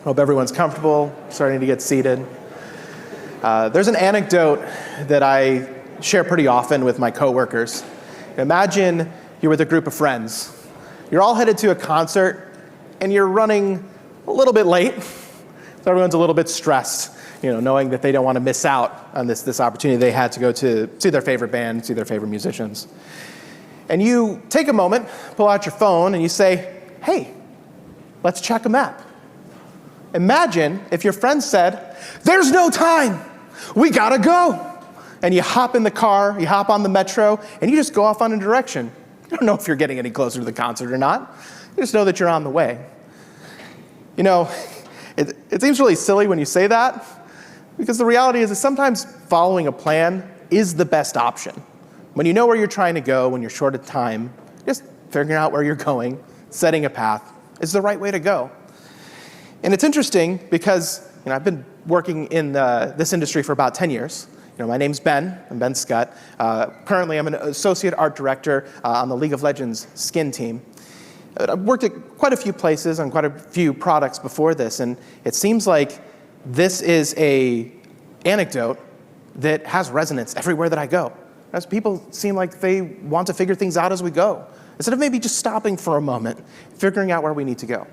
Hope everyone's comfortable, starting to get seated. There's an anecdote that I share pretty often with my coworkers. Imagine you're with a group of friends. You're all headed to a concert, and you're running a little bit late. So everyone's a little bit stressed, knowing that they don't want to miss out on this opportunity they had to go to see their favorite band, see their favorite musicians. And you take a moment, pull out your phone, and you say, hey, let's check a map. Imagine if your friend said, there's no time, we gotta go. And you hop in the car, you hop on the metro, and you just go off on a direction. You don't know if you're getting any closer to the concert or not. You just know that you're on the way. It seems really silly when you say that, because the reality is that sometimes following a plan is the best option. When you know where you're trying to go, when you're short of time, just figuring out where you're going, setting a path, is the right way to go. And it's interesting because I've been working in this industry for about 10 years. My name's Ben. I'm Ben Skutt. Currently, I'm an associate art director on the League of Legends skin team. I've worked at quite a few places on quite a few products before this, and it seems like this is an anecdote that has resonance everywhere that I go. As people seem like they want to figure things out as we go, instead of maybe just stopping for a moment, figuring out where we need to go.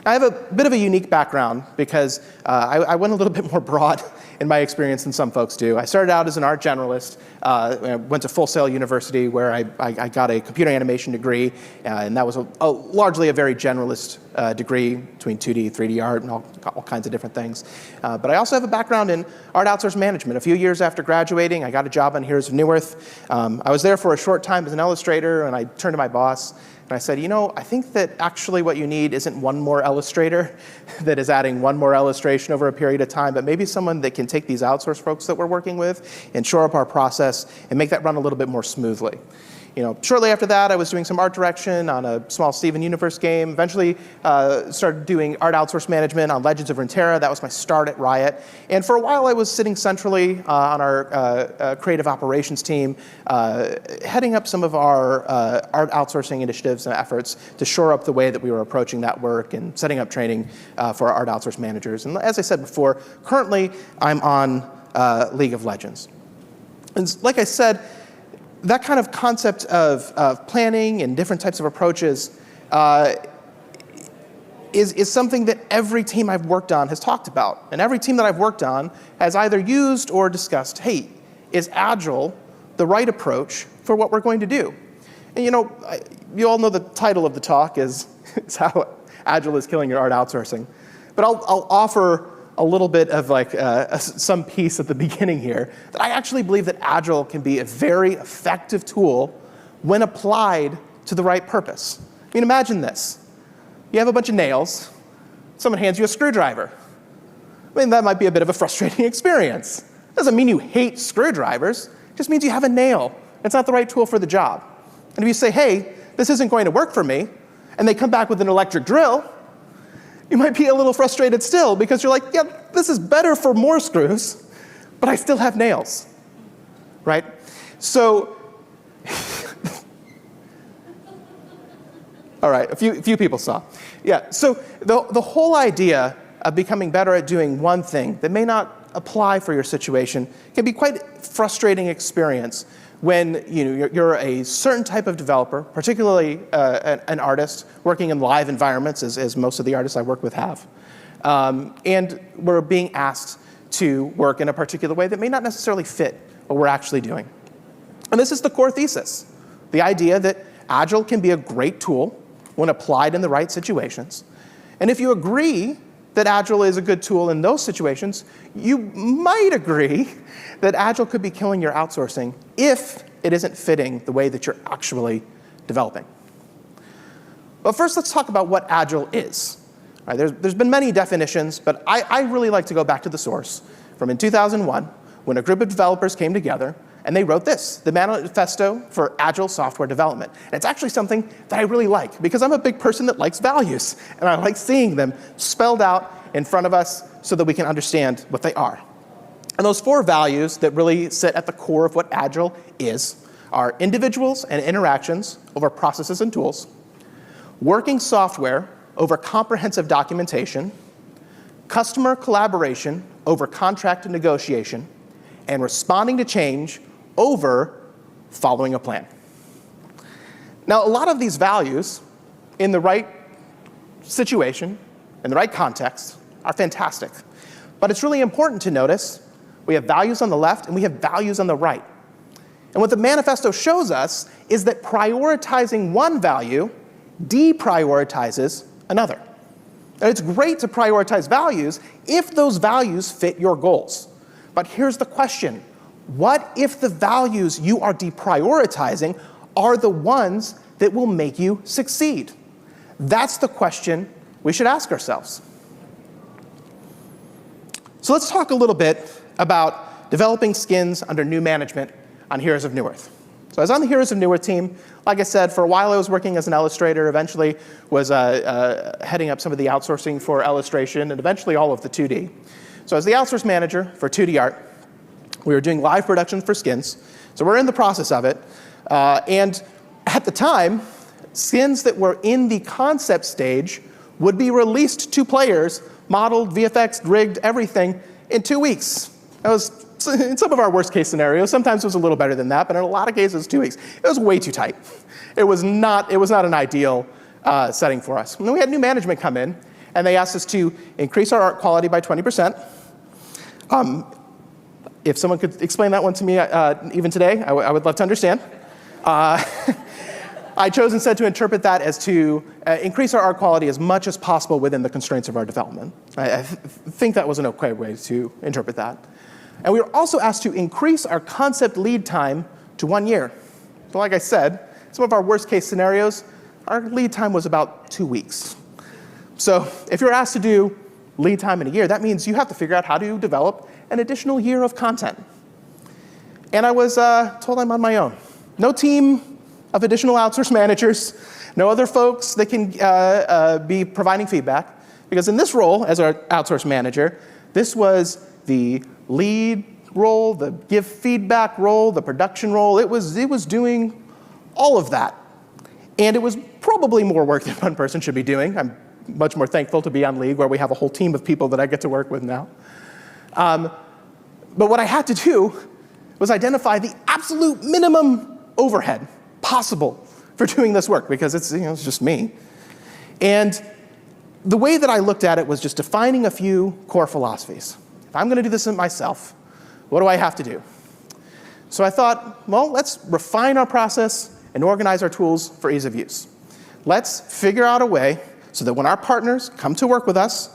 I have a bit of a unique background because I went a little bit more broad in my experience than some folks do. I started out as an art generalist. I went to Full Sail University where I got a computer animation degree, and that was largely a very generalist degree between 2D, 3D art, and all kinds of different things. But I also have a background in art outsource management. A few years after graduating, I got a job on Heroes of Newerth. I was there for a short time as an illustrator, and I turned to my boss, and I said, I think that actually what you need isn't one more illustrator that is adding one more illustration over a period of time, but maybe someone that can take these outsource folks that we're working with and shore up our process and make that run a little bit more smoothly. Shortly after that, I was doing some art direction on a small Steven Universe game. Eventually started doing art outsource management on Legends of Runeterra. That was my start at Riot. And for a while, I was sitting centrally on our creative operations team, heading up some of our art outsourcing initiatives and efforts to shore up the way that we were approaching that work and setting up training for our art outsource managers. And as I said before, currently I'm on League of Legends. And like I said, that kind of concept of planning and different types of approaches is something that every team I've worked on has talked about. And every team that I've worked on has either used or discussed, hey, is Agile the right approach for what we're going to do? And you all know the title of the talk is how Agile is killing your art outsourcing. But I'll offer a little bit of some piece at the beginning here, that I actually believe that Agile can be a very effective tool when applied to the right purpose. Imagine this. You have a bunch of nails. Someone hands you a screwdriver. That might be a bit of a frustrating experience. Doesn't mean you hate screwdrivers. It just means you have a nail. It's not the right tool for the job. And if you say, hey, this isn't going to work for me, and they come back with an electric drill, you might be a little frustrated still because you're like, yeah, this is better for more screws, but I still have nails, right? So, all right, a few people saw. Yeah, so the whole idea of becoming better at doing one thing that may not apply for your situation can be quite a frustrating experience when you're a certain type of developer, particularly an artist working in live environments, as most of the artists I work with have, and we're being asked to work in a particular way that may not necessarily fit what we're actually doing. And this is the core thesis, the idea that Agile can be a great tool when applied in the right situations. And if you agree that Agile is a good tool in those situations, you might agree that Agile could be killing your outsourcing if it isn't fitting the way that you're actually developing. But first, let's talk about what Agile is. All right, there's been many definitions, but I really like to go back to the source from in 2001, when a group of developers came together and they wrote this, the Manifesto for Agile Software Development. And it's actually something that I really like, because I'm a big person that likes values, and I like seeing them spelled out in front of us so that we can understand what they are. And those 4 values that really sit at the core of what Agile is are individuals and interactions over processes and tools, working software over comprehensive documentation, customer collaboration over contract negotiation, and responding to change over following a plan. Now, a lot of these values, in the right situation, in the right context, are fantastic. But it's really important to notice we have values on the left and we have values on the right. And what the manifesto shows us is that prioritizing one value deprioritizes another. And it's great to prioritize values if those values fit your goals. But here's the question. What if the values you are deprioritizing are the ones that will make you succeed? That's the question we should ask ourselves. So let's talk a little bit about developing skins under new management on Heroes of New Earth. So I was on the Heroes of New Earth team. Like I said, for a while I was working as an illustrator, eventually was heading up some of the outsourcing for illustration, and eventually all of the 2D. So as the outsource manager for 2D art, we were doing live productions for skins. So we're in the process of it. And at the time, skins that were in the concept stage would be released to players, modeled, VFX, rigged, everything, in 2 weeks. That was, in some of our worst case scenarios, sometimes it was a little better than that, but in a lot of cases, 2 weeks. It was way too tight. It was not an ideal setting for us. And then we had new management come in, and they asked us to increase our art quality by 20%. If someone could explain that one to me even today, I would love to understand. I chose instead to interpret that as to increase our art quality as much as possible within the constraints of our development. I think that was an okay way to interpret that. And we were also asked to increase our concept lead time to 1 year. So like I said, some of our worst case scenarios, our lead time was about 2 weeks. So if you're asked to do lead time in a year, that means you have to figure out how to develop an additional year of content. And I was told I'm on my own. No team of additional outsource managers, no other folks that can be providing feedback. Because in this role, as our outsource manager, this was the lead role, the give feedback role, the production role. It was doing all of that. And it was probably more work than one person should be doing. I'm much more thankful to be on League, where we have a whole team of people that I get to work with now. But what I had to do was identify the absolute minimum overhead possible for doing this work, because it's just me. And the way that I looked at it was just defining a few core philosophies. If I'm going to do this myself, what do I have to do? So I thought, well, let's refine our process and organize our tools for ease of use. Let's figure out a way so that when our partners come to work with us,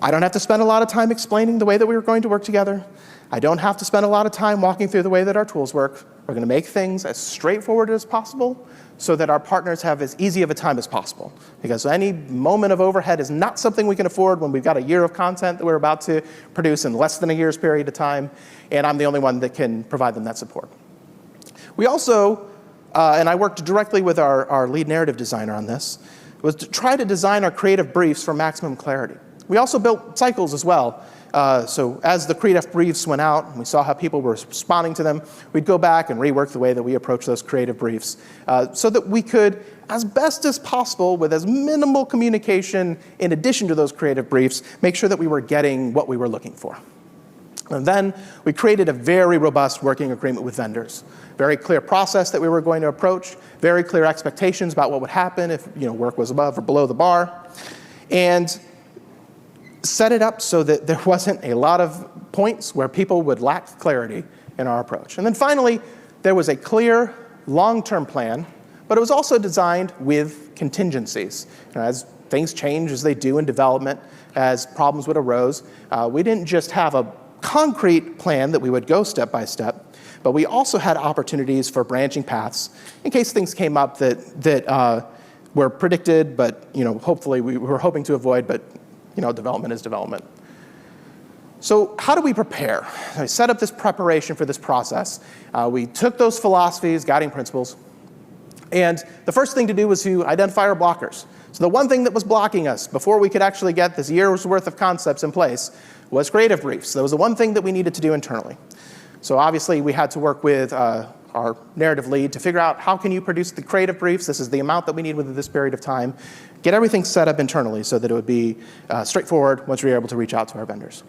I don't have to spend a lot of time explaining the way that we were going to work together. I don't have to spend a lot of time walking through the way that our tools work. We're going to make things as straightforward as possible so that our partners have as easy of a time as possible. Because any moment of overhead is not something we can afford when we've got a year of content that we're about to produce in less than a year's period of time, and I'm the only one that can provide them that support. We also, and I worked directly with our lead narrative designer on this, was to try to design our creative briefs for maximum clarity. We also built cycles as well. So as the creative briefs went out, and we saw how people were responding to them, we'd go back and rework the way that we approach those creative briefs so that we could, as best as possible, with as minimal communication in addition to those creative briefs, make sure that we were getting what we were looking for. And then we created a very robust working agreement with vendors. Very clear process that we were going to approach, very clear expectations about what would happen if work was above or below the bar. And set it up so that there wasn't a lot of points where people would lack clarity in our approach. And then finally, there was a clear long-term plan, but it was also designed with contingencies. As things change, as they do in development, as problems would arose, we didn't just have a concrete plan that we would go step by step, but we also had opportunities for branching paths in case things came up that were predicted, but hopefully we were hoping to avoid, but development is development. So how do we prepare? I set up this preparation for this process. We took those philosophies, guiding principles, and the first thing to do was to identify our blockers. So the one thing that was blocking us before we could actually get this year's worth of concepts in place was creative briefs. That was the one thing that we needed to do internally. So obviously we had to work with our narrative lead, to figure out how can you produce the creative briefs. This is the amount that we need within this period of time. Get everything set up internally so that it would be straightforward once we were able to reach out to our vendors.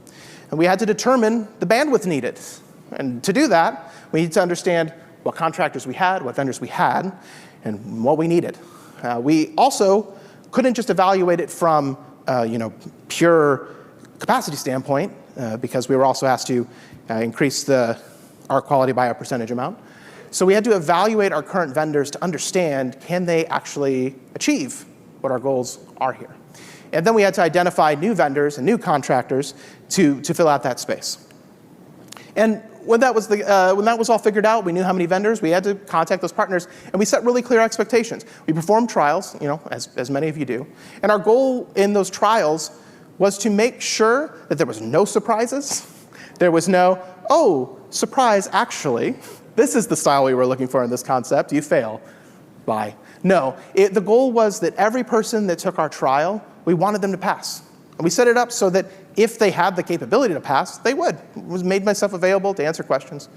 And we had to determine the bandwidth needed. And to do that, we need to understand what contractors we had, what vendors we had, and what we needed. We also couldn't just evaluate it from pure capacity standpoint, because we were also asked to increase our quality by a percentage amount. So we had to evaluate our current vendors to understand, can they actually achieve what our goals are here? And then we had to identify new vendors and new contractors to fill out that space. And when that was all figured out, we knew how many vendors, we had to contact those partners, and we set really clear expectations. We performed trials, as many of you do. And our goal in those trials was to make sure that there was no surprises. There was no, oh, surprise, actually, this is the style we were looking for in this concept. You fail. Bye. No, the goal was that every person that took our trial, we wanted them to pass. And we set it up so that if they had the capability to pass, they would. Made myself available to answer questions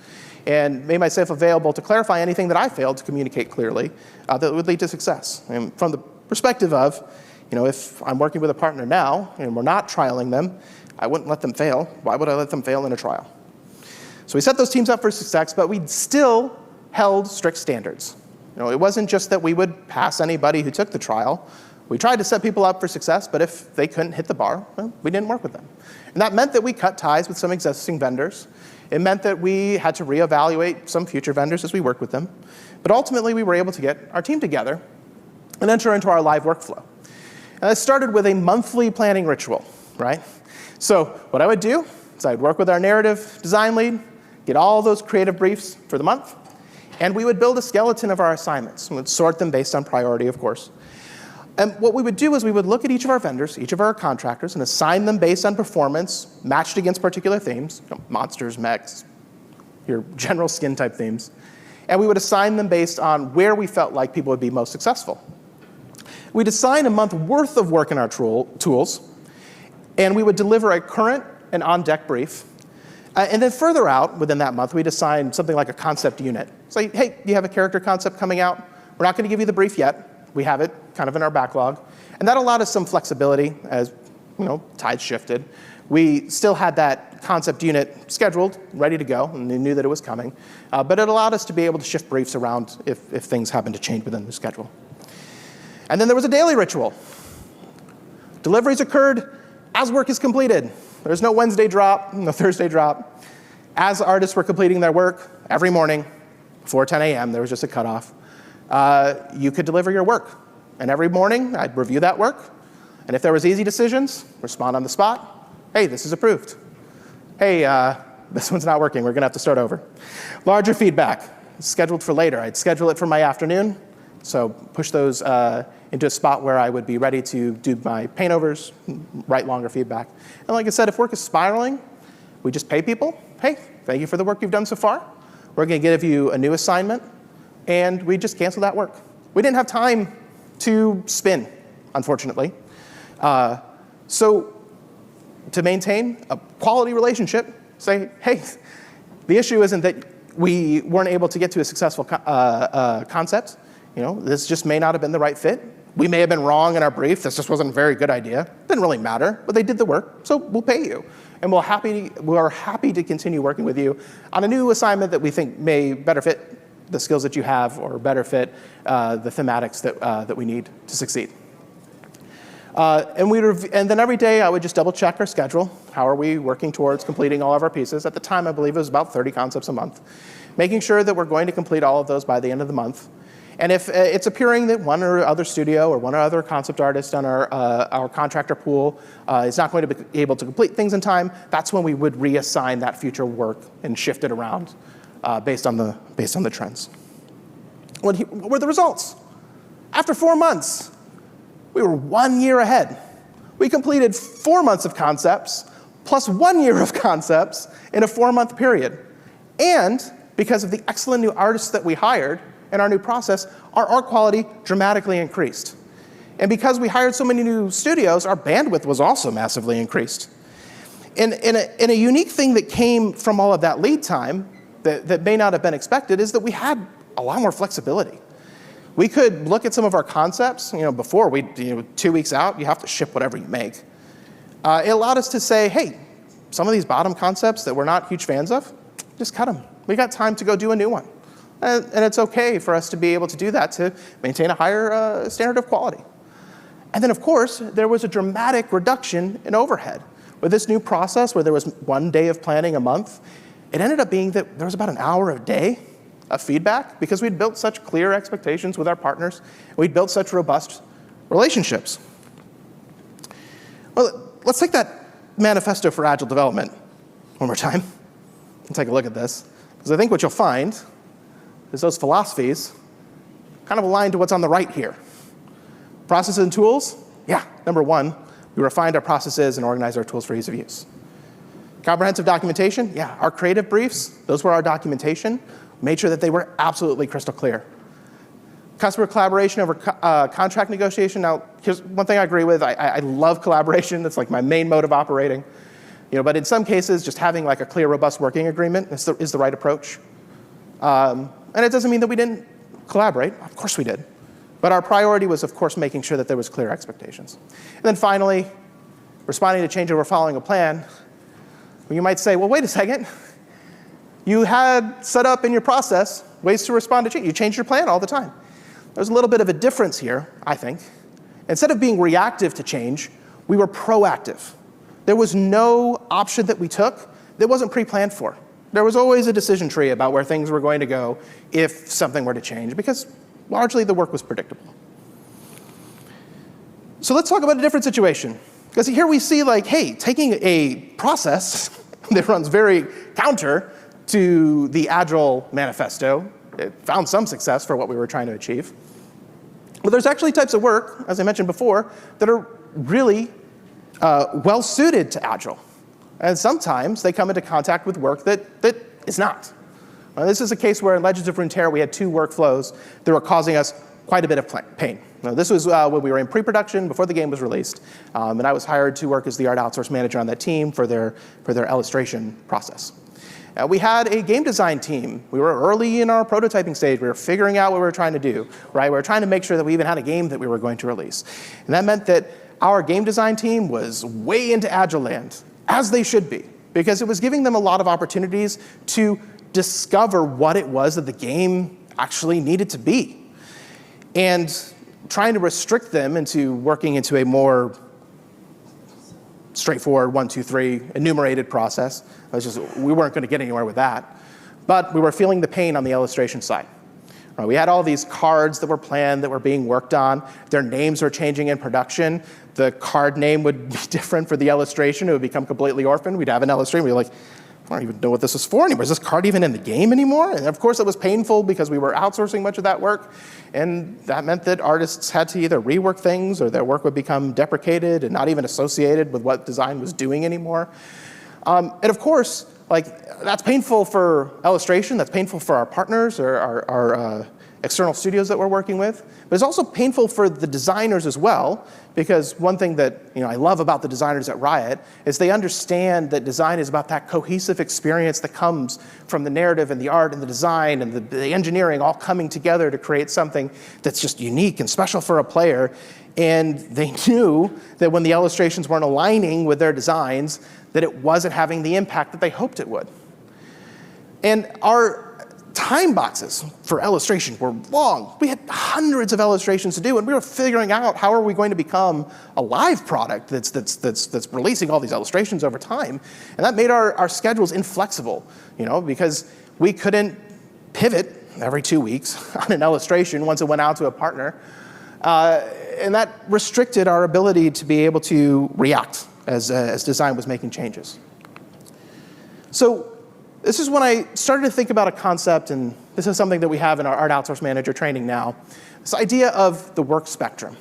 and made myself available to clarify anything that I failed to communicate clearly that would lead to success. And from the perspective of, if I'm working with a partner now and we're not trialing them, I wouldn't let them fail. Why would I let them fail in a trial? So we set those teams up for success, but we still held strict standards. It wasn't just that we would pass anybody who took the trial. We tried to set people up for success, but if they couldn't hit the bar, well, we didn't work with them. And that meant that we cut ties with some existing vendors. It meant that we had to reevaluate some future vendors as we worked with them. But ultimately, we were able to get our team together and enter into our live workflow. And it started with a monthly planning ritual, right? So what I would do is I'd work with our narrative design lead, get all those creative briefs for the month, and we would build a skeleton of our assignments. We would sort them based on priority, of course. And what we would do is we would look at each of our vendors, each of our contractors, and assign them based on performance matched against particular themes, monsters, mechs, your general skin type themes. And we would assign them based on where we felt like people would be most successful. We'd assign a month worth of work in our tools, and we would deliver a current and on-deck brief. And then further out within that month, we'd assign something like a concept unit. Say, hey, you have a character concept coming out. We're not going to give you the brief yet. We have it kind of in our backlog. And that allowed us some flexibility as tides shifted. We still had that concept unit scheduled, ready to go, and we knew that it was coming. But it allowed us to be able to shift briefs around if things happened to change within the schedule. And then there was a daily ritual. Deliveries occurred as work is completed. There's no Wednesday drop, no Thursday drop. As artists were completing their work every morning before 10 a.m., there was just a cutoff. You could deliver your work. And every morning, I'd review that work. And if there was easy decisions, respond on the spot. Hey, this is approved. Hey, this one's not working. We're going to have to start over. Larger feedback, scheduled for later. I'd schedule it for my afternoon. So push those into a spot where I would be ready to do my paint overs, write longer feedback. And like I said, if work is spiraling, we just pay people. Hey, thank you for the work you've done so far. We're going to give you a new assignment. And we just cancel that work. We didn't have time to spin, unfortunately. So to maintain a quality relationship, say, hey, the issue isn't that we weren't able to get to a successful concept. This just may not have been the right fit. We may have been wrong in our brief. This just wasn't a very good idea. Didn't really matter, but they did the work, so we'll pay you. And we're happy to continue working with you on a new assignment that we think may better fit the skills that you have or better fit the thematics that we need to succeed. And then every day I would just double check our schedule. How are we working towards completing all of our pieces? At the time, I believe it was about 30 concepts a month. Making sure that we're going to complete all of those by the end of the month. And if it's appearing that one or other studio or one or other concept artist on our contractor pool is not going to be able to complete things in time, that's when we would reassign that future work and shift it around based on the trends. What were the results? After 4 months, we were 1 year ahead. We completed 4 months of concepts plus 1 year of concepts in a 4-month period. And because of the excellent new artists that we hired and our new process, our art quality dramatically increased. And because we hired so many new studios, our bandwidth was also massively increased. And a unique thing that came from all of that lead time that may not have been expected is that we had a lot more flexibility. We could look at some of our concepts. Before, 2 weeks out, you have to ship whatever you make. It allowed us to say, hey, some of these bottom concepts that we're not huge fans of, just cut them. We got time to go do a new one. And it's OK for us to be able to do that to maintain a higher standard of quality. And then, of course, there was a dramatic reduction in overhead. With this new process, where there was 1 day of planning a month, it ended up being that there was about an hour a day of feedback because we'd built such clear expectations with our partners. We'd built such robust relationships. Well, let's take that manifesto for Agile development one more time and take a look at this. Because I think what you'll find is those philosophies kind of align to what's on the right here. Processes and tools, yeah, number one, we refined our processes and organized our tools for ease of use. Comprehensive documentation, yeah, our creative briefs, those were our documentation. Made sure that they were absolutely crystal clear. Customer collaboration over contract negotiation. Now, here's one thing I agree with. I love collaboration. It's like my main mode of operating. But in some cases, just having like a clear, robust working agreement is the right approach. And it doesn't mean that we didn't collaborate. Of course we did. But our priority was, of course, making sure that there was clear expectations. And then finally, responding to change over following a plan. Well, you might say, well, wait a second. You had set up in your process ways to respond to change. You changed your plan all the time. There's a little bit of a difference here, I think. Instead of being reactive to change, we were proactive. There was no option that we took that wasn't pre-planned for. There was always a decision tree about where things were going to go if something were to change, because largely the work was predictable. So let's talk about a different situation. Because here we see, like, hey, taking a process that runs very counter to the Agile manifesto, it found some success for what we were trying to achieve. But there's actually types of work, as I mentioned before, that are really well suited to Agile. And sometimes they come into contact with work that is not. This is a case where in Legends of Runeterra we had 2 workflows that were causing us quite a bit of pain. Now, this was when we were in pre-production before the game was released, and I was hired to work as the art outsource manager on that team for their illustration process. We had a game design team. We were early in our prototyping stage. We were figuring out what we were trying to do, right? We were trying to make sure that we even had a game that we were going to release. And that meant that our game design team was way into Agile land, as they should be, because it was giving them a lot of opportunities to discover what it was that the game actually needed to be. And trying to restrict them into working into a more straightforward 1, 2, 3 enumerated process. We weren't going to get anywhere with that. But we were feeling the pain on the illustration side. We had all these cards that were planned, that were being worked on. Their names were changing in production. The card name would be different for the illustration. It would become completely orphaned. We'd have an illustration. We'd be like, I don't even know what this is for anymore. Is this card even in the game anymore? And of course, it was painful because we were outsourcing much of that work. And that meant that artists had to either rework things or their work would become deprecated and not even associated with what design was doing anymore. And of course, that's painful for illustration. That's painful for our partners or our external studios that we're working with. But it's also painful for the designers as well, because one thing that I love about the designers at Riot is they understand that design is about that cohesive experience that comes from the narrative and the art and the design and the engineering all coming together to create something that's just unique and special for a player. And they knew that when the illustrations weren't aligning with their designs, that it wasn't having the impact that they hoped it would. And our time boxes for illustration were long. We had hundreds of illustrations to do, and we were figuring out how are we going to become a live product that's releasing all these illustrations over time. And that made our schedules inflexible, because we couldn't pivot every 2 weeks on an illustration once it went out to a partner. And that restricted our ability to be able to react as design was making changes. So this is when I started to think about a concept, and this is something that we have in our art outsource manager training now, this idea of the work spectrum.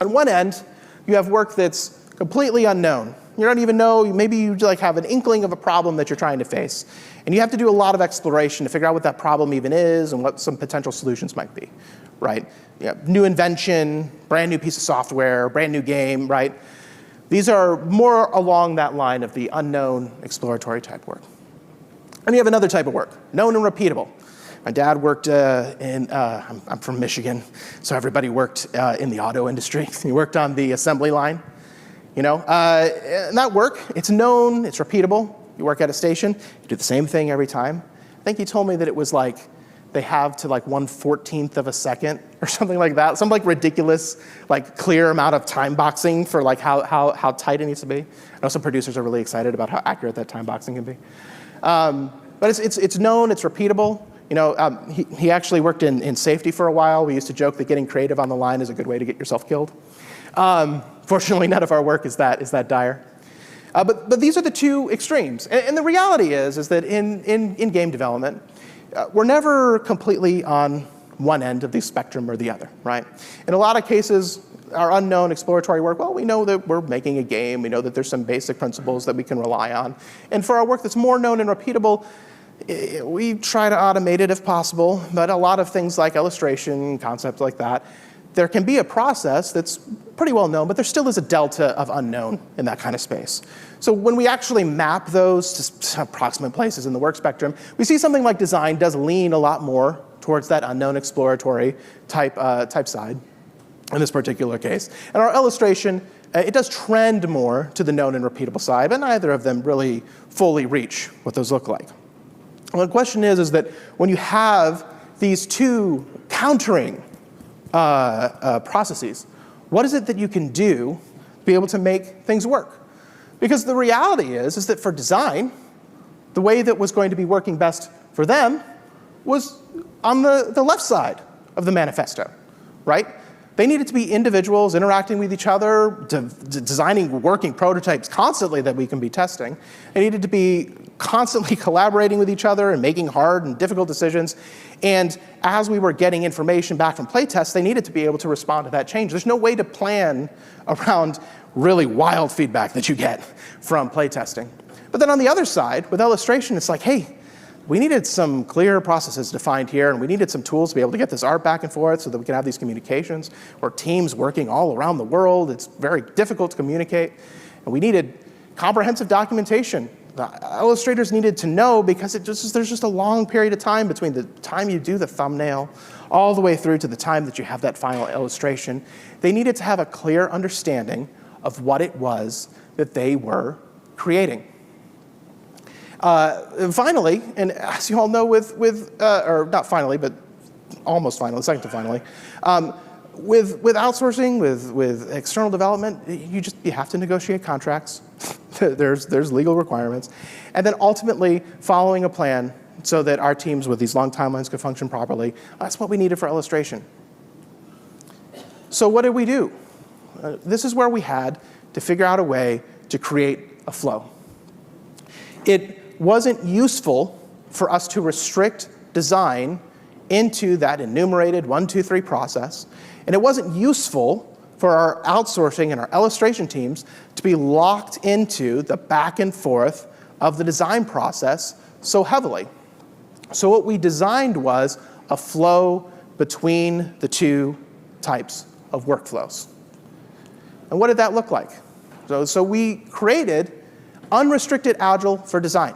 On one end, you have work that's completely unknown. You don't even know, maybe you have an inkling of a problem that you're trying to face. And you have to do a lot of exploration to figure out what that problem even is and what some potential solutions might be, right? New invention, brand new piece of software, brand new game, right? These are more along that line of the unknown exploratory type work. And you have another type of work, known and repeatable. My dad worked I'm from Michigan, so everybody worked in the auto industry. He worked on the assembly line. And that work, it's known, it's repeatable. You work at a station, you do the same thing every time. I think he told me that it was like they have to like 1/14 of a second or something like that. Some like ridiculous, like clear amount of time boxing for like how tight it needs to be. I know some producers are really excited about how accurate that time boxing can be. But it's known, it's repeatable. He actually worked in safety for a while. We used to joke that getting creative on the line is a good way to get yourself killed. Fortunately, none of our work is that dire. But these are the two extremes. And the reality is that in game development, we're never completely on one end of the spectrum or the other, right? In a lot of cases, our unknown exploratory work, well, we know that we're making a game. We know that there's some basic principles that we can rely on. And for our work that's more known and repeatable, we try to automate it if possible. But a lot of things like illustration, concepts like that, there can be a process that's pretty well known, but there still is a delta of unknown in that kind of space. So when we actually map those to approximate places in the work spectrum, we see something like design does lean a lot more towards that unknown exploratory type side in this particular case. And our illustration, it does trend more to the known and repeatable side, but neither of them really fully reach what those look like. Well, the question is that when you have these two countering processes, what is it that you can do to be able to make things work? Because the reality is that for design, the way that was going to be working best for them was on the left side of the manifesto, right? They needed to be individuals interacting with each other, designing working prototypes constantly that we can be testing. They needed to be constantly collaborating with each other and making hard and difficult decisions. And as we were getting information back from playtests, they needed to be able to respond to that change. There's no way to plan around really wild feedback that you get from playtesting. But then on the other side, with illustration, it's like, hey, we needed some clear processes defined here, and we needed some tools to be able to get this art back and forth so that we can have these communications. We're teams working all around the world. It's very difficult to communicate. And we needed comprehensive documentation. The illustrators needed to know, because there's just a long period of time between the time you do the thumbnail all the way through to the time that you have that final illustration. They needed to have a clear understanding of what it was that they were creating. Finally, and as you all know or not finally, but almost finally, second to finally, with outsourcing, with external development, you have to negotiate contracts. there's legal requirements. And then ultimately following a plan so that our teams with these long timelines could function properly. That's what we needed for illustration. So what did we do? This is where we had to figure out a way to create a flow. It wasn't useful for us to restrict design into that enumerated 1, 2, 3 process. And it wasn't useful for our outsourcing and our illustration teams to be locked into the back and forth of the design process so heavily. So what we designed was a flow between the two types of workflows. And what did that look like? So we created unrestricted Agile for design.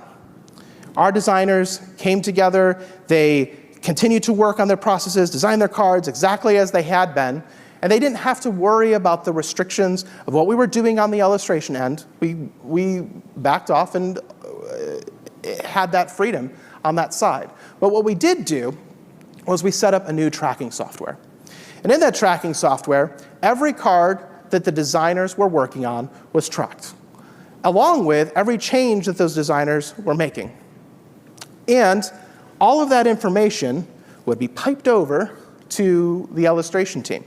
Our designers came together, they continued to work on their processes, design their cards exactly as they had been, and they didn't have to worry about the restrictions of what we were doing on the illustration end. We backed off and had that freedom on that side. But what we did do was we set up a new tracking software. And in that tracking software, every card that the designers were working on was tracked, along with every change that those designers were making. And all of that information would be piped over to the illustration team.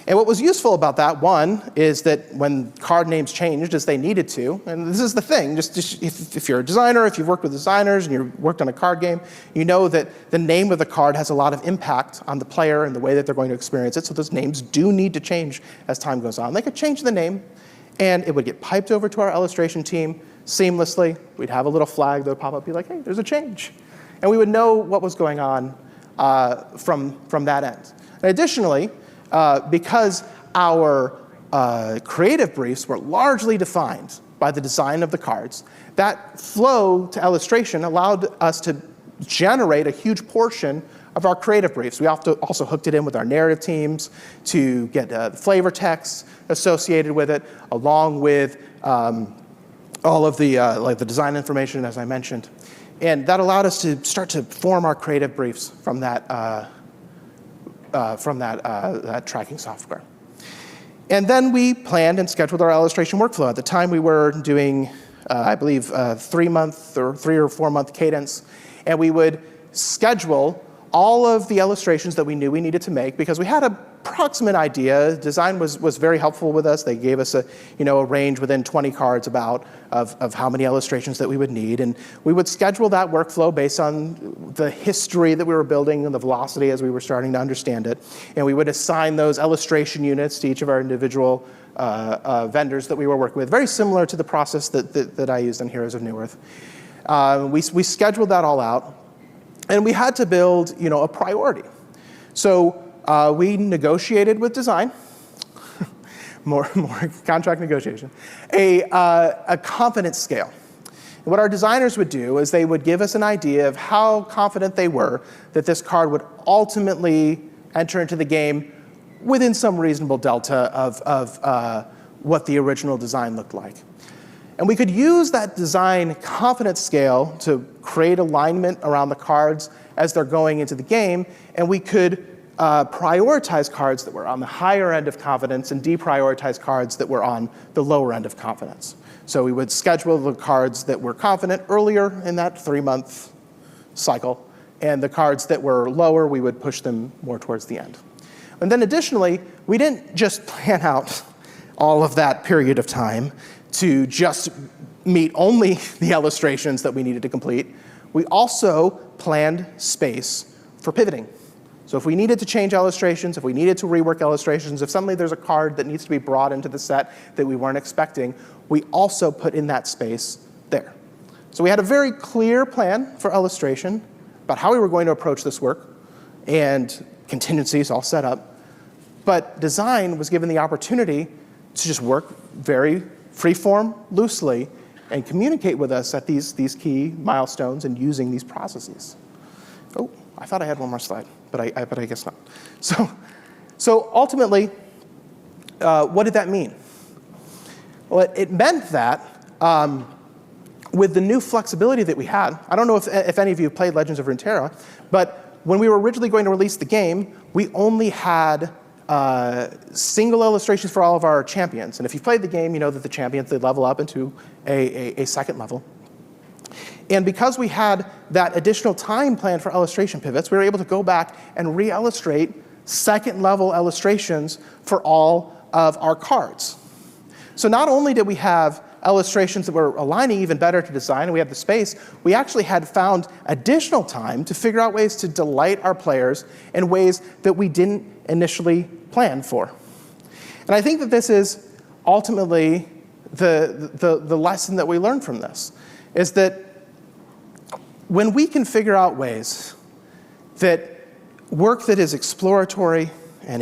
And what was useful about that, one, is that when card names changed as they needed to, and this is the thing, just if you're a designer, if you've worked with designers and you've worked on a card game, you know that the name of the card has a lot of impact on the player and the way that they're going to experience it, so those names do need to change as time goes on. They could change the name, and it would get piped over to our illustration team seamlessly. We'd have a little flag that would pop up, be like, hey, there's a change. And we would know what was going on from that end. And additionally, because our creative briefs were largely defined by the design of the cards. That flow to illustration allowed us to generate a huge portion of our creative briefs. We also hooked it in with our narrative teams to get the flavor text associated with it, along with all of the like the design information, as I mentioned. And that allowed us to start to form our creative briefs from that tracking software. And then we planned and scheduled our illustration workflow. At the time, we were doing, I believe, 3 or 4 month cadence. And we would schedule all of the illustrations that we knew we needed to make because we had an approximate idea. Design was very helpful with us. They gave us a range within 20 cards of how many illustrations that we would need. And we would schedule that workflow based on the history that we were building and the velocity as we were starting to understand it. And we would assign those illustration units to each of our individual vendors that we were working with, very similar to the process that I used in Heroes of Newerth. We scheduled that all out. And we had to build, a priority. So we negotiated with design, more contract negotiation, a confidence scale. And what our designers would do is they would give us an idea of how confident they were that this card would ultimately enter into the game within some reasonable delta of what the original design looked like. And we could use that design confidence scale to create alignment around the cards as they're going into the game, and we could prioritize cards that were on the higher end of confidence and deprioritize cards that were on the lower end of confidence. So we would schedule the cards that were confident earlier in that 3-month cycle, and the cards that were lower, we would push them more towards the end. And then additionally, we didn't just plan out all of that period of time to just meet only the illustrations that we needed to complete. We also planned space for pivoting. So if we needed to change illustrations, if we needed to rework illustrations, if suddenly there's a card that needs to be brought into the set that we weren't expecting, we also put in that space there. So we had a very clear plan for illustration about how we were going to approach this work, and contingencies all set up. But design was given the opportunity to just work very freeform, loosely, and communicate with us at these key milestones and using these processes. Oh, I thought I had one more slide, but I guess not. So ultimately, what did that mean? Well, it meant that with the new flexibility that we had, I don't know if any of you have played Legends of Runeterra, but when we were originally going to release the game, we only had single illustrations for all of our champions. And if you've played the game, you know that the champions, they level up into a second level. And because we had that additional time planned for illustration pivots, we were able to go back and re-illustrate second level illustrations for all of our cards. So not only did we have illustrations that were aligning even better to design, and we had the space, we actually had found additional time to figure out ways to delight our players in ways that we didn't initially plan for. And I think that this is ultimately the lesson that we learned from this, is that when we can figure out ways that work that is exploratory and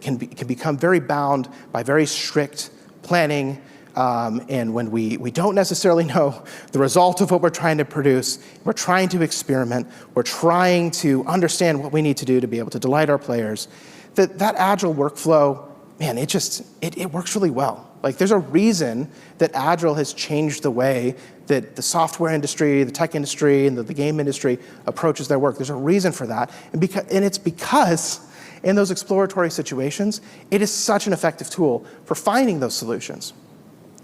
can become very bound by very strict planning, and when we don't necessarily know the result of what we're trying to produce, we're trying to experiment, we're trying to understand what we need to do to be able to delight our players, that Agile workflow, man, it works really well. Like, there's a reason that Agile has changed the way that the software industry, the tech industry, and the game industry approaches their work. There's a reason for that. And it's because in those exploratory situations, it is such an effective tool for finding those solutions.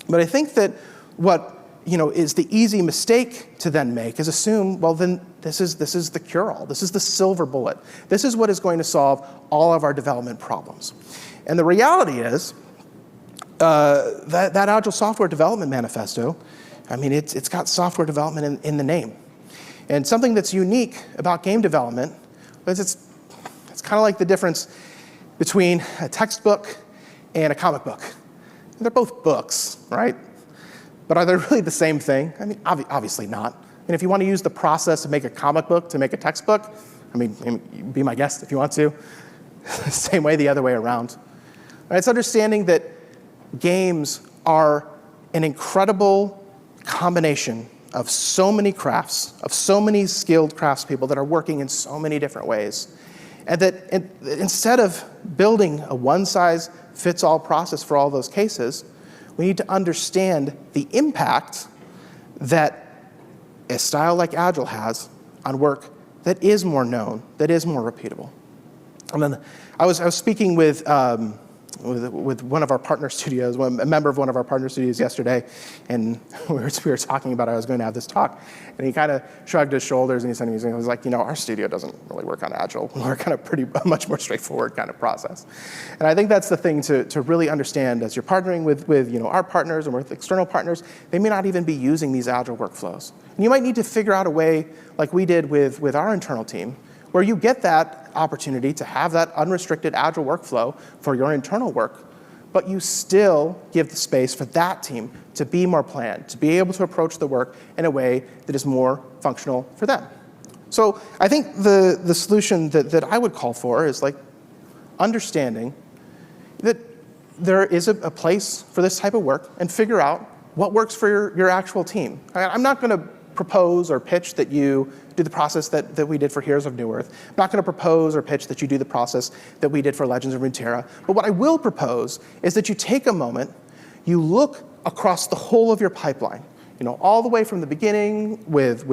But I think that what is the easy mistake to then make is assume, well, then this is the cure-all. This is the silver bullet. This is what is going to solve all of our development problems. And the reality is, that Agile Software Development Manifesto, I mean, it's got software development in the name. And something that's unique about game development is it's kind of like the difference between a textbook and a comic book. They're both books, right? But are they really the same thing? I mean, obviously not. And if you want to use the process to make a comic book to make a textbook, I mean, be my guest if you want to. Same way, the other way around. And it's understanding that games are an incredible combination of so many crafts, of so many skilled craftspeople that are working in so many different ways. And that instead of building a one-size-fits-all process for all those cases, we need to understand the impact that a style like Agile has on work that is more known, that is more repeatable. And then I was speaking with one of our partner studios, a member of one of our partner studios yesterday, and we were talking about I was going to have this talk, and he kind of shrugged his shoulders and he was like, our studio doesn't really work on Agile. We're kind of much more straightforward kind of process. And I think that's the thing to really understand as you're partnering with our partners and with external partners. They may not even be using these Agile workflows. And you might need to figure out a way, like we did with our internal team, where you get that opportunity to have that unrestricted Agile workflow for your internal work, but you still give the space for that team to be more planned, to be able to approach the work in a way that is more functional for them. So I think the solution that I would call for is like understanding that there is a place for this type of work and figure out what works for your actual team. I'm not going to propose or pitch that you do the process that we did for Heroes of New Earth. I'm not going to propose or pitch that you do the process that we did for Legends of Runeterra. But what I will propose is that you take a moment, you look across the whole of your pipeline, all the way from the beginning with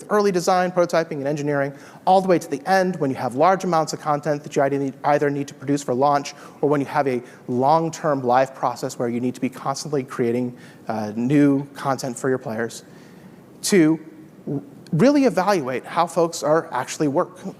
early design, prototyping, and engineering, all the way to the end when you have large amounts of content that you either need to produce for launch, or when you have a long-term live process where you need to be constantly creating new content for your players, to really evaluate how folks are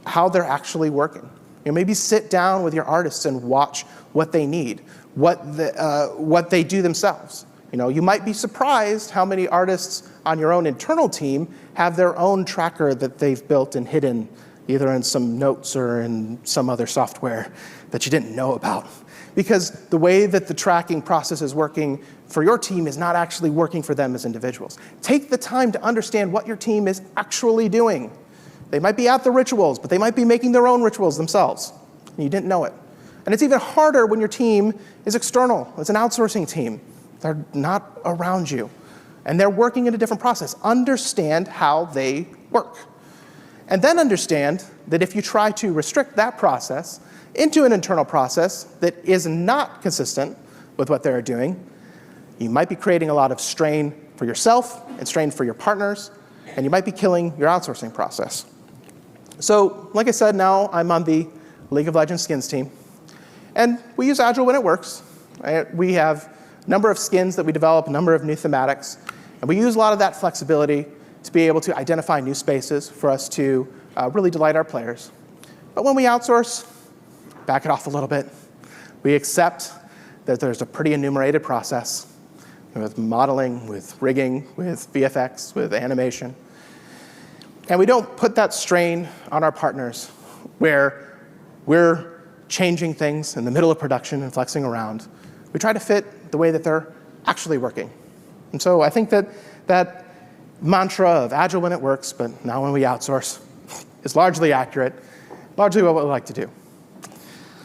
how they're actually working. Maybe sit down with your artists and watch what they need, what they do themselves. You might be surprised how many artists on your own internal team have their own tracker that they've built and hidden, either in some notes or in some other software that you didn't know about. Because the way that the tracking process is working for your team is not actually working for them as individuals. Take the time to understand what your team is actually doing. They might be at the rituals, but they might be making their own rituals themselves, and you didn't know it. And it's even harder when your team is external. It's an outsourcing team. They're not around you, and they're working in a different process. Understand how they work. And then understand that if you try to restrict that process into an internal process that is not consistent with what they're doing, you might be creating a lot of strain for yourself and strain for your partners, and you might be killing your outsourcing process. So, like I said, now I'm on the League of Legends skins team, and we use Agile when it works. Right? We have a number of skins that we develop, a number of new thematics, and we use a lot of that flexibility to be able to identify new spaces for us to really delight our players. But when we outsource, back it off a little bit. We accept that there's a pretty enumerated process with modeling, with rigging, with VFX, with animation. And we don't put that strain on our partners where we're changing things in the middle of production and flexing around. We try to fit the way that they're actually working. And so I think that mantra of Agile when it works, but not when we outsource, is largely accurate, largely what we like to do.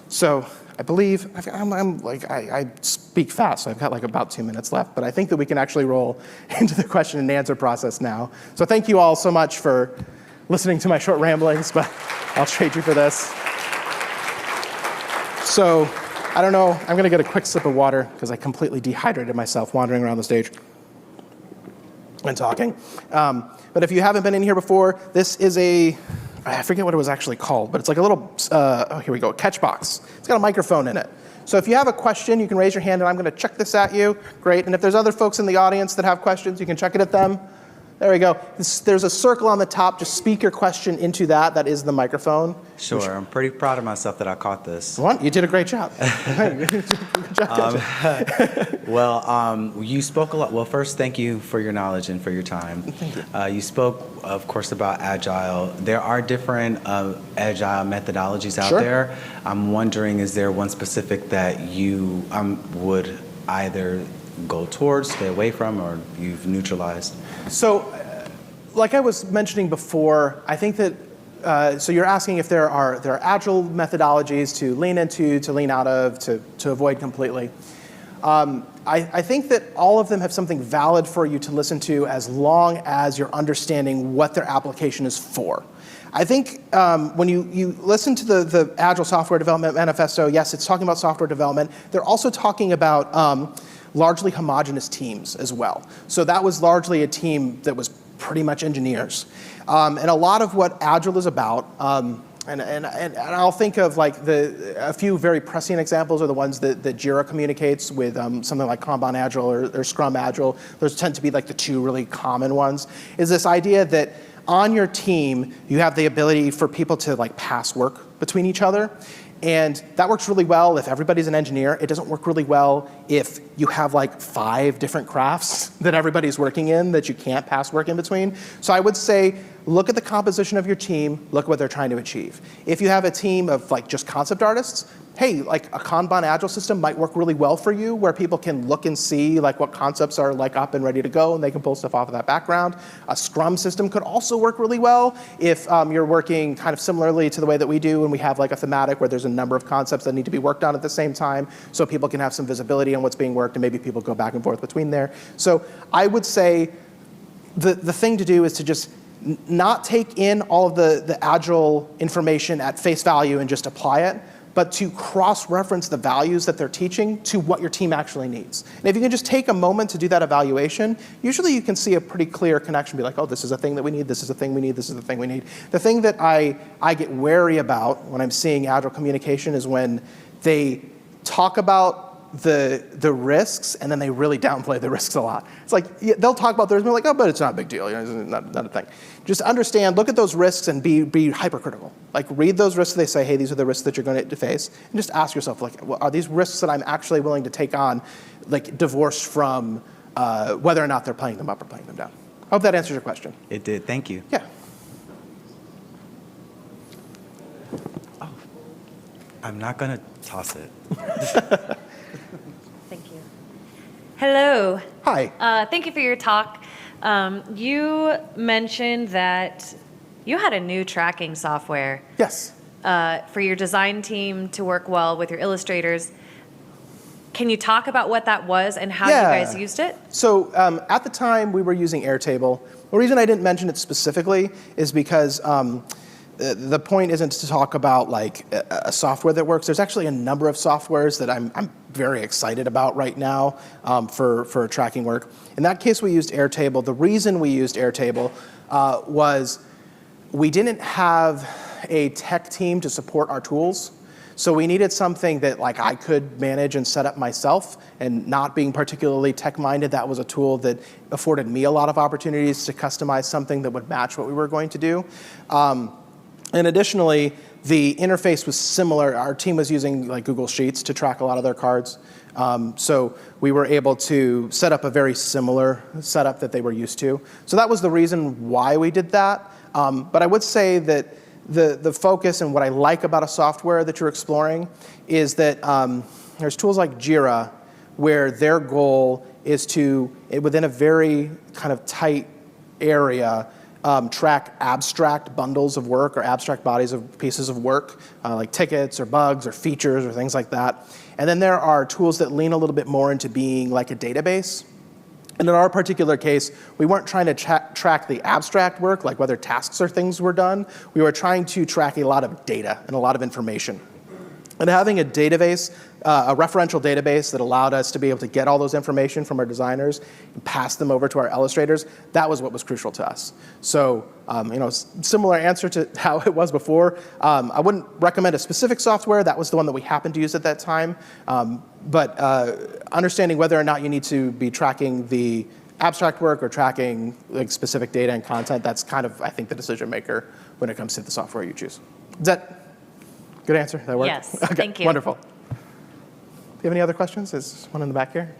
So I believe, I speak fast, so I've got about 2 minutes left, but I think that we can actually roll into the question and answer process now. So thank you all so much for listening to my short ramblings, but I'll trade you for this. So I don't know, I'm gonna get a quick sip of water because I completely dehydrated myself wandering around the stage and talking. But if you haven't been in here before, this is I forget what it was actually called, but it's like a little, here we go, catch box. It's got a microphone in it. So if you have a question, you can raise your hand and I'm gonna chuck this at you. Great, and if there's other folks in the audience that have questions, you can chuck it at them. There we go. There's a circle on the top. Just speak your question into that. That is the microphone. Sure. I'm pretty proud of myself that I caught this. You did a great job. Good job. You spoke a lot. Well, first, thank you for your knowledge and for your time. Thank you. You spoke, of course, about Agile. There are different Agile methodologies out there. I'm wondering, is there one specific that you would either go towards, stay away from, or you've neutralized? So, like I was mentioning before, I think that so you're asking if there are agile methodologies to lean into, to lean out of, to avoid completely. I think that all of them have something valid for you to listen to as long as you're understanding what their application is for. I think when you listen to the Agile Software Development Manifesto, yes, it's talking about software development. They're also talking about largely homogeneous teams as well. So that was largely a team that was pretty much engineers. And a lot of what Agile is about, and I'll think of like a few very prescient examples are the ones that Jira communicates with something like Kanban Agile or Scrum Agile. Those tend to be like the two really common ones, is this idea that on your team, you have the ability for people to like pass work between each other. And that works really well if everybody's an engineer. It doesn't work really well if you have like 5 different crafts that everybody's working in that you can't pass work in between. So I would say, look at the composition of your team, look what they're trying to achieve. If you have a team of like just concept artists, hey, like a Kanban Agile system might work really well for you where people can look and see like what concepts are like up and ready to go and they can pull stuff off of that background. A Scrum system could also work really well if you're working kind of similarly to the way that we do and we have like a thematic where there's a number of concepts that need to be worked on at the same time so people can have some visibility on what's being worked and maybe people go back and forth between there. So I would say the thing to do is to just not take in all of the Agile information at face value and just apply it, but to cross-reference the values that they're teaching to what your team actually needs. And if you can just take a moment to do that evaluation, usually you can see a pretty clear connection, be like, oh, this is a thing that we need, this is a thing we need, this is the thing we need. The thing that I get wary about when I'm seeing Agile communication is when they talk about the risks and then they really downplay the risks a lot. It's like, yeah, they'll talk about the risks and be like, oh, but it's not a big deal, it's not a thing. Just understand, look at those risks and be hypercritical. Like read those risks, they say, hey, these are the risks that you're going to face, and just ask yourself, like, well, are these risks that I'm actually willing to take on, like divorced from whether or not they're playing them up or playing them down? I hope that answers your question. It did, thank you. Yeah. Oh, I'm not gonna toss it. Thank you. Hello. Hi. Thank you for your talk. You mentioned that you had a new tracking software. Yes. For your design team to work well with your illustrators. Can you talk about what that was and how you guys used it? So at the time, we were using Airtable. The reason I didn't mention it specifically is because the point isn't to talk about like a software that works. There's actually a number of softwares that I'm very excited about right now for tracking work. In that case, we used Airtable. The reason we used Airtable was we didn't have a tech team to support our tools. So we needed something that like I could manage and set up myself, and not being particularly tech-minded, that was a tool that afforded me a lot of opportunities to customize something that would match what we were going to do. And additionally, the interface was similar. Our team was using like Google Sheets to track a lot of their cards. So we were able to set up a very similar setup that they were used to. So that was the reason why we did that. But I would say that the focus and what I like about a software that you're exploring is that there's tools like Jira where their goal is to, within a very kind of tight area, track abstract bundles of work or abstract bodies of pieces of work, like tickets or bugs or features or things like that. And then there are tools that lean a little bit more into being like a database. And in our particular case, we weren't trying to track the abstract work, like whether tasks or things were done. We were trying to track a lot of data and a lot of information. And having a database, a referential database that allowed us to be able to get all those information from our designers and pass them over to our illustrators, that was what was crucial to us. So, similar answer to how it was before. I wouldn't recommend a specific software. That was the one that we happened to use at that time. But understanding whether or not you need to be tracking the abstract work or tracking like specific data and content, that's kind of, I think, the decision maker when it comes to the software you choose. Is that good answer? That worked? Yes, Okay, thank you. Wonderful. Do you have any other questions? There's one in the back here.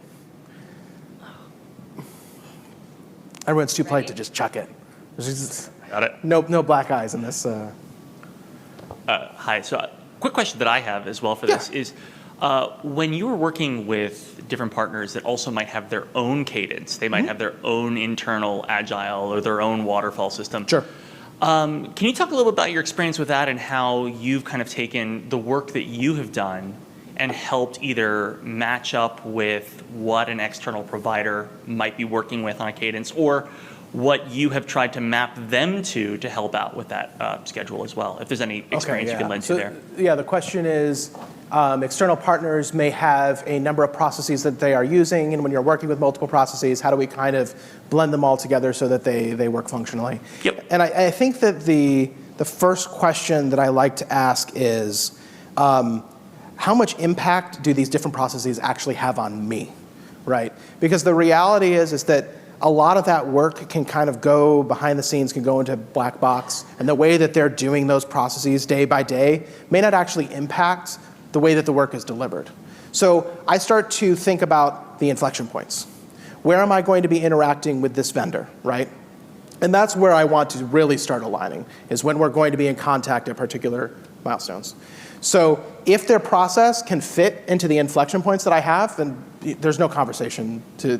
Everyone's too polite to just chuck it. Got it. No black eyes in this. Hi. So, quick question that I have as well for this is, when you were working with different partners that also might have their own cadence, they might have their own internal agile or their own waterfall system. Sure. Can you talk a little bit about your experience with that and how you've kind of taken the work that you have done and helped either match up with what an external provider might be working with on a cadence, or what you have tried to map them to help out with that schedule as well, if there's any experience you can lend to there? Yeah, the question is, external partners may have a number of processes that they are using, and when you're working with multiple processes, how do we kind of blend them all together so that they work functionally? Yep. And I think that the first question that I like to ask is, how much impact do these different processes actually have on me, right? Because the reality is that a lot of that work can kind of go behind the scenes, can go into black box, and the way that they're doing those processes day by day may not actually impact the way that the work is delivered. So I start to think about the inflection points. Where am I going to be interacting with this vendor, right? And that's where I want to really start aligning, is when we're going to be in contact at particular milestones. So if their process can fit into the inflection points that I have, then there's no conversation to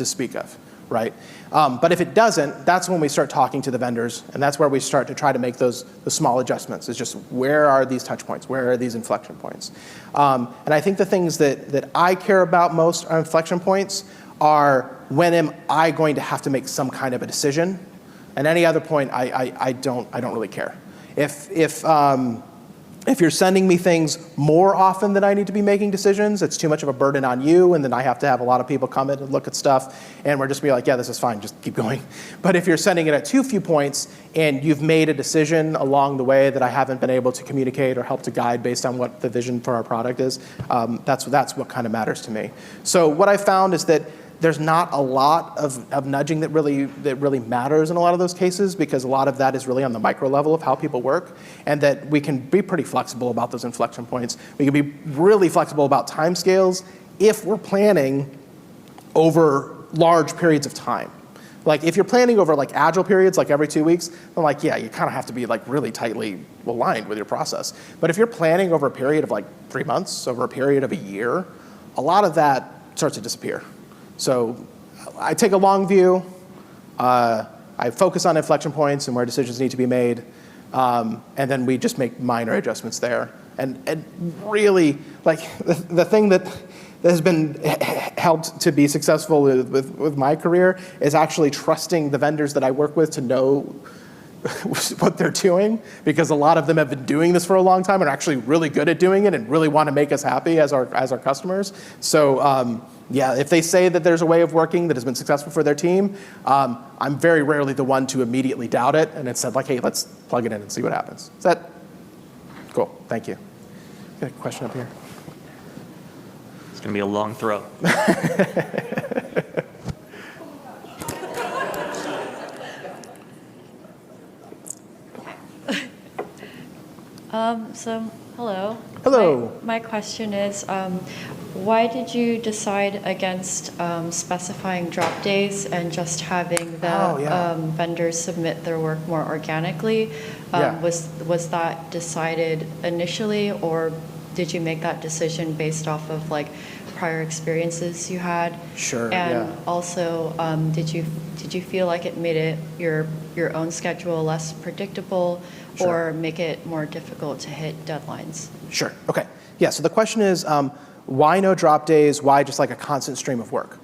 speak of, right? But if it doesn't, that's when we start talking to the vendors, and that's where we start to try to make the small adjustments. It's just, where are these touch points? Where are these inflection points? And I think the things that I care about most on inflection points are, when am I going to have to make some kind of a decision? And any other point, I don't really care. If you're sending me things more often than I need to be making decisions, it's too much of a burden on you, and then I have to have a lot of people come in and look at stuff, and we're just be like, yeah, this is fine, just keep going. But if you're sending it at too few points, and you've made a decision along the way that I haven't been able to communicate or help to guide based on what the vision for our product is, that's what kind of matters to me. So what I found is that there's not a lot of nudging that really matters in a lot of those cases, because a lot of that is really on the micro level of how people work, and that we can be pretty flexible about those inflection points. We can be really flexible about timescales if we're planning over large periods of time. Like if you're planning over like agile periods, like every 2 weeks, then like, yeah, you kind of have to be like really tightly aligned with your process. But if you're planning over a period of like 3 months, over a period of a year, a lot of that starts to disappear. So I take a long view. I focus on inflection points and where decisions need to be made. And then we just make minor adjustments there. And really, like the thing that has been helped to be successful with my career is actually trusting the vendors that I work with to know what they're doing, because a lot of them have been doing this for a long time and are actually really good at doing it and really want to make us happy as our customers. So yeah, if they say that there's a way of working that has been successful for their team, I'm very rarely the one to immediately doubt it, and it's said like, hey, let's plug it in and see what happens. Is that cool? Thank you. Got a question up here. It's going to be a long throw. Hello. Hello. My question is, why did you decide against specifying drop days and just having the vendors submit their work more organically? Was that decided initially, or did you make that decision based off of like prior experiences you had? Sure. And also, did you feel like it made your own schedule less predictable? Sure. Or make it more difficult to hit deadlines? Sure. Okay. Yeah. So the question is, why no drop days? Why just like a constant stream of work?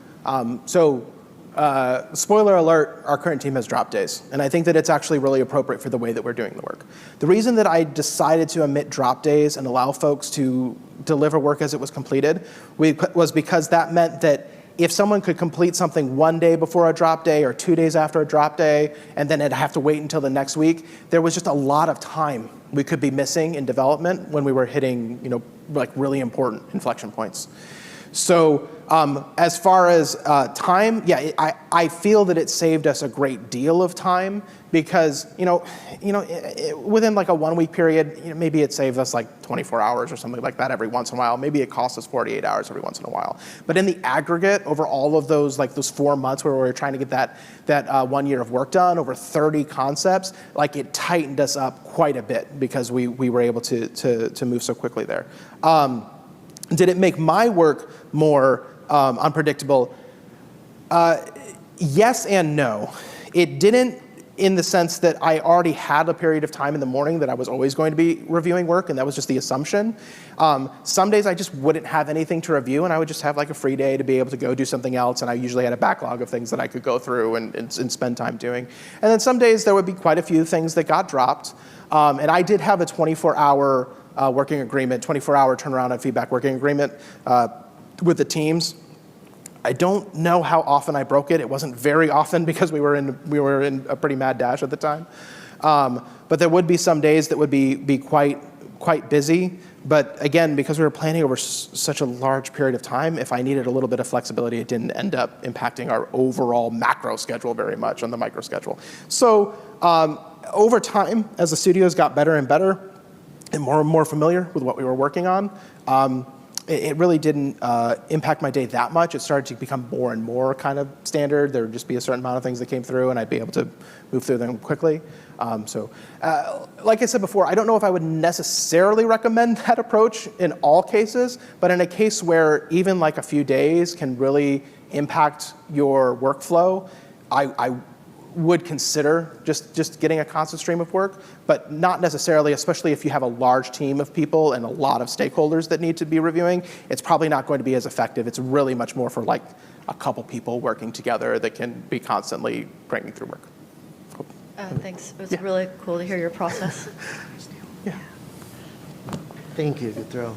Spoiler alert: our current team has drop days, and I think that it's actually really appropriate for the way that we're doing the work. The reason that I decided to omit drop days and allow folks to deliver work as it was completed was because that meant that if someone could complete something 1 day before a drop day or 2 days after a drop day, and then it'd have to wait until the next week, there was just a lot of time we could be missing in development when we were hitting, like really important inflection points. So as far as time, yeah, I feel that it saved us a great deal of time, because within like a 1 week period, maybe it saved us like 24 hours or something like that every once in a while. Maybe it costs us 48 hours every once in a while. But in the aggregate, over all of those, like those 4 months where we were trying to get that 1 year of work done, over 30 concepts, like it tightened us up quite a bit because we were able to move so quickly there. Did it make my work more unpredictable? Yes and no. It didn't in the sense that I already had a period of time in the morning that I was always going to be reviewing work, and that was just the assumption. Some days I just wouldn't have anything to review, and I would just have like a free day to be able to go do something else, and I usually had a backlog of things that I could go through and spend time doing. And then some days there would be quite a few things that got dropped, and I did have a 24-hour working agreement, 24-hour turnaround and feedback working agreement with the teams. I don't know how often I broke it. It wasn't very often because we were in a pretty mad dash at the time. But there would be some days that would be quite busy. But again, because we were planning over such a large period of time, if I needed a little bit of flexibility, it didn't end up impacting our overall macro schedule very much on the micro schedule. So over time, as the studios got better and better and more familiar with what we were working on, it really didn't impact my day that much. It started to become more and more kind of standard. There would just be a certain amount of things that came through, and I'd be able to move through them quickly. Like I said before, I don't know if I would necessarily recommend that approach in all cases, but in a case where even like a few days can really impact your workflow, I would consider just getting a constant stream of work, but not necessarily, especially if you have a large team of people and a lot of stakeholders that need to be reviewing. It's probably not going to be as effective. It's really much more for like a couple people working together that can be constantly cranking through work. Cool. Thanks. It was really cool to hear your process. Yeah. Thank you. Good throw.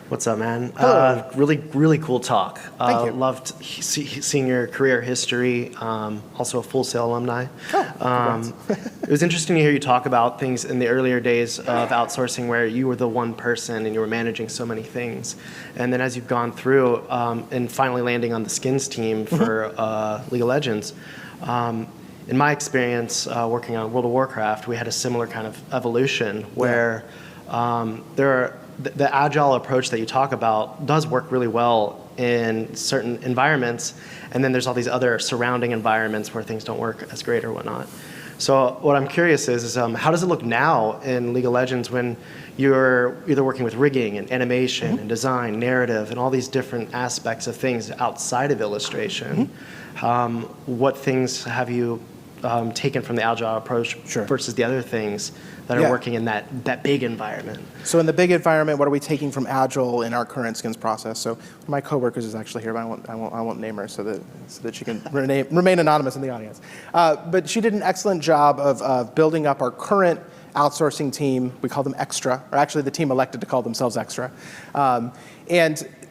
What's up, man? Hello. Really cool talk. Thank you. Loved seeing your career history. Also a Full Sail alumni. Oh, it was interesting to hear you talk about things in the earlier days of outsourcing where you were the one person and you were managing so many things. And then as you've gone through and finally landing on the skins team for League of Legends, in my experience working on World of Warcraft, we had a similar kind of evolution where the agile approach that you talk about does work really well in certain environments, and then there's all these other surrounding environments where things don't work as great or whatnot. So what I'm curious is how does it look now in League of Legends when you're either working with rigging and animation and design, narrative, and all these different aspects of things outside of illustration? What things have you taken from the agile approach versus the other things that are working in that big environment? So in the big environment, what are we taking from Agile in our current skins process? So my coworkers is actually here, but I won't name her so that she can remain anonymous in the audience. But she did an excellent job of building up our current outsourcing team. We call them Extra, or actually the team elected to call themselves Extra.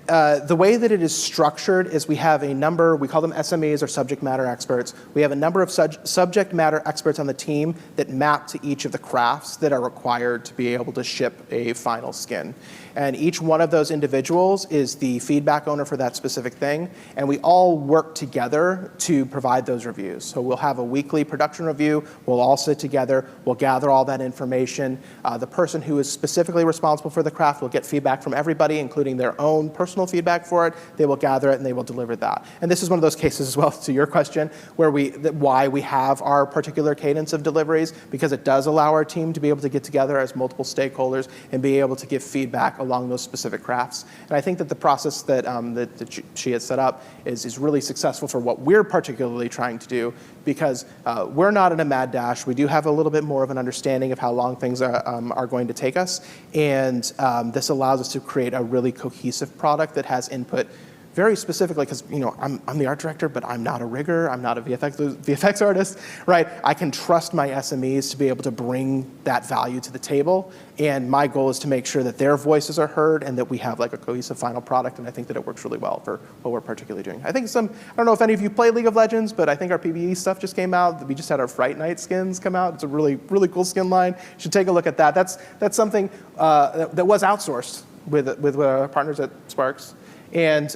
The way that it is structured is we have a number, we call them SMEs or subject matter experts. We have a number of subject matter experts on the team that map to each of the crafts that are required to be able to ship a final skin. And each one of those individuals is the feedback owner for that specific thing, and we all work together to provide those reviews. So we'll have a weekly production review, we'll all sit together, we'll gather all that information. The person who is specifically responsible for the craft will get feedback from everybody, including their own personal feedback for it. They will gather it and they will deliver that. And this is one of those cases as well, to your question, where why we have our particular cadence of deliveries, because it does allow our team to be able to get together as multiple stakeholders and be able to give feedback along those specific crafts. And I think that the process that she has set up is really successful for what we're particularly trying to do, because we're not in a mad dash. We do have a little bit more of an understanding of how long things are going to take us, and this allows us to create a really cohesive product that has input very specifically, because I'm the art director, but I'm not a rigger, I'm not a VFX artist, right? I can trust my SMEs to be able to bring that value to the table, and my goal is to make sure that their voices are heard and that we have like a cohesive final product, and I think that it works really well for what we're particularly doing. I think I don't know if any of you play League of Legends, but I think our PvE stuff just came out. We just had our Fright Night skins come out. It's a really, really cool skin line. You should take a look at that. That's something that was outsourced with our partners at Sparks. And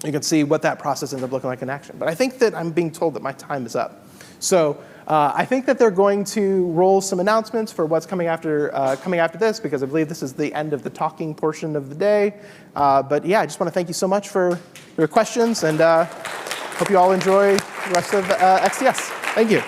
you can see what that process ends up looking like in action. But I think that I'm being told that my time is up. So I think that they're going to roll some announcements for what's coming after this, because I believe this is the end of the talking portion of the day. But yeah, I just want to thank you so much for your questions, and hope you all enjoy the rest of XDS. Thank you.